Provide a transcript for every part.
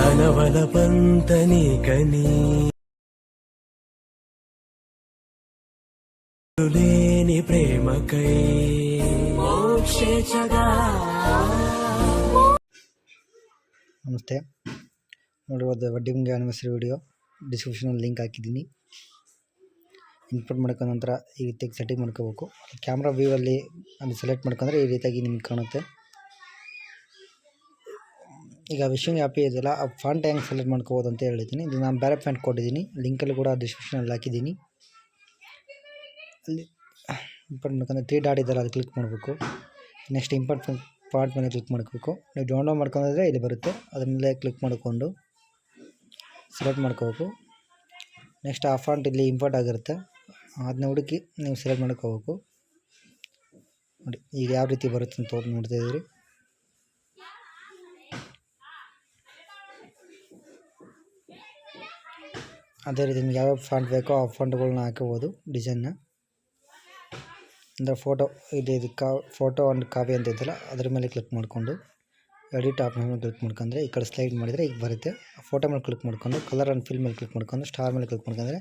అనవల పంతని కని లేని ప్రేమకై ನಮಸ್ತೆ ನೋಡಿರೋದು ವೆಡ್ಡಿಂಗ್ ಆ್ಯನಿವರ್ಸರಿ ವಿಡಿಯೋ ಡಿಸ್ಕ್ರಿಪ್ಷನಲ್ಲಿ ಲಿಂಕ್ ಹಾಕಿದ್ದೀನಿ. ಇನ್ಪುಟ್ ಮಾಡ್ಕೊಂಡ ನಂತರ ಈ ರೀತಿಯಾಗಿ ಸೆಟ್ಟಿಂಗ್ ಮಾಡ್ಕೋಬೇಕು. ಕ್ಯಾಮ್ರಾ ವ್ಯೂವಲ್ಲಿ ಅಲ್ಲಿ ಸೆಲೆಕ್ಟ್ ಮಾಡ್ಕೊಂಡ್ರೆ ಈ ರೀತಿಯಾಗಿ ನಿಮ್ಗೆ ಕಾಣುತ್ತೆ. ಈಗ ವಿಶಿಂಗ್ ಆ್ಯಪ್ ಇದೆಯಲ್ಲ ಆ ಫಾಂಟ್ ಹೆಂಗೆ ಸೆಲೆಕ್ಟ್ ಮಾಡ್ಕೋಬೋದು ಅಂತ ಹೇಳಿದ್ದೀನಿ. ಇದು ನಾನು ಬೇರೆ ಫಾಂಟ್ ಕೊಟ್ಟಿದ್ದೀನಿ, ಲಿಂಕಲ್ಲಿ ಕೂಡ ಡಿಸ್ಕ್ರಿಪ್ಷನಲ್ಲಿ ಹಾಕಿದ್ದೀನಿ. ಅಲ್ಲಿ ಇಂಪೋರ್ಟ್ ಮಾಡ್ಕೊಂಡ್ರೆ 3 ಡಾಟ್ ಇದೆಲ್ಲ ಅದು ಕ್ಲಿಕ್ ಮಾಡಬೇಕು. ನೆಕ್ಸ್ಟ್ ಇಂಪೋರ್ಟ್ ಫಾಂಟ್ ಮೇಲೆ ಕ್ಲಿಕ್ ಮಾಡಬೇಕು. ನೀವು ಡೌನ್ಲೋಡ್ ಮಾಡ್ಕೊಂಡ್ರೆ ಇಲ್ಲಿ ಬರುತ್ತೆ, ಅದ್ರ ಮೇಲೆ ಕ್ಲಿಕ್ ಮಾಡಿಕೊಂಡು ಸೆಲೆಕ್ಟ್ ಮಾಡ್ಕೋಬೇಕು. ನೆಕ್ಸ್ಟ್ ಆ ಫಾಂಟ್ ಇಲ್ಲಿ ಇಂಪೋರ್ಟ್ ಆಗಿರುತ್ತೆ, ಅದನ್ನ ಹುಡುಕಿ ನೀವು ಸೆಲೆಕ್ಟ್ ಮಾಡ್ಕೋಬೇಕು. ನೋಡಿ ಈಗ ಯಾವ ರೀತಿ ಬರುತ್ತೆ ಅಂತ ನೋಡ್ತಾ ಇದ್ದೀರಿ. ಅದೇ ರೀತಿ ನಿಮ್ಗೆ ಯಾವ್ಯಾವ ಫಾಂಟ್ ಬೇಕೋ ಆ ಫಾಂಟ್ಗಳನ್ನ ಹಾಕೋಬೋದು ಡಿಸೈನ್ನ. ಅಂದರೆ ಫೋಟೋ ಫೋಟೋ ಆ್ಯಂಡ್ ಕಾಪಿ ಅಂತ ಇದೆಯಲ್ಲ ಅದ್ರ ಮೇಲೆ ಕ್ಲಿಕ್ ಮಾಡಿಕೊಂಡು ಎಡಿಟ್ ಆಪ್ಷನ್ ಮೇಲೆ ಕ್ಲಿಕ್ ಮಾಡ್ಕೊಂಡ್ರೆ ಈ ಕಡೆ ಸ್ಲೈಡ್ ಮಾಡಿದರೆ ಈಗ ಬರುತ್ತೆ. ಫೋಟೋ ಮೇಲೆ ಕ್ಲಿಕ್ ಮಾಡಿಕೊಂಡು ಕಲರ್ ಆ್ಯಂಡ್ ಫಿಲ್ ಮೇಲೆ ಕ್ಲಿಕ್ ಮಾಡ್ಕೊಂಡು ಸ್ಟಾರ್ ಮೇಲೆ ಕ್ಲಿಕ್ ಮಾಡ್ಕೊಂಡ್ರೆ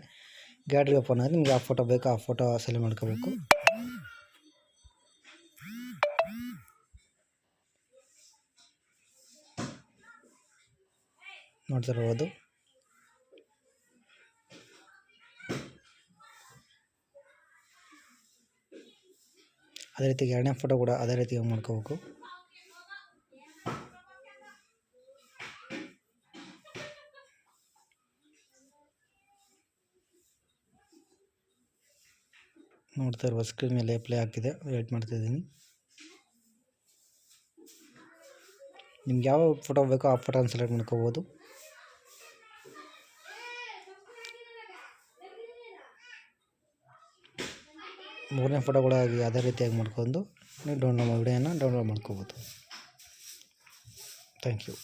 ಗ್ಯಾಲರಿ ಓಪನ್ ಆಗಿ ನಿಮ್ಗೆ ಯಾವ ಫೋಟೋ ಬೇಕೋ ಆ ಫೋಟೋ ಸೆಲೆಕ್ಟ್ ಮಾಡ್ಕೋಬೇಕು. ನೋಡ್ತಿರ್ಬೋದು. ಅದೇ ರೀತಿ ಎರಡನೇ ಫೋಟೋ ಕೂಡ ಅದೇ ರೀತಿ ಮಾಡ್ಕೋಬೇಕು. ನೋಡ್ತಾ ಇರುವ ಸ್ಕ್ರೀನ್ ಮೇಲೆ ಪ್ಲೇ ಆಗ್ತಿದೆ, ವೇಟ್ ಮಾಡ್ತಾಯಿದ್ದೀನಿ. ನಿಮ್ಗೆ ಯಾವ ಫೋಟೋ ಬೇಕೋ ಆ ಫೋಟೋನ ಸೆಲೆಕ್ಟ್ ಮಾಡ್ಕೋಬೋದು. ಮೂರನೇ ಫೋಟೋ ಕೂಡ ಅದೇ ರೀತಿಯಾಗಿ ಮಾಡ್ಕೊಂಡು ನೀವು ವಿಡಿಯೋನ ಡೌನ್ಲೋಡ್ ಮಾಡ್ಕೋಬೋದು. Thank you.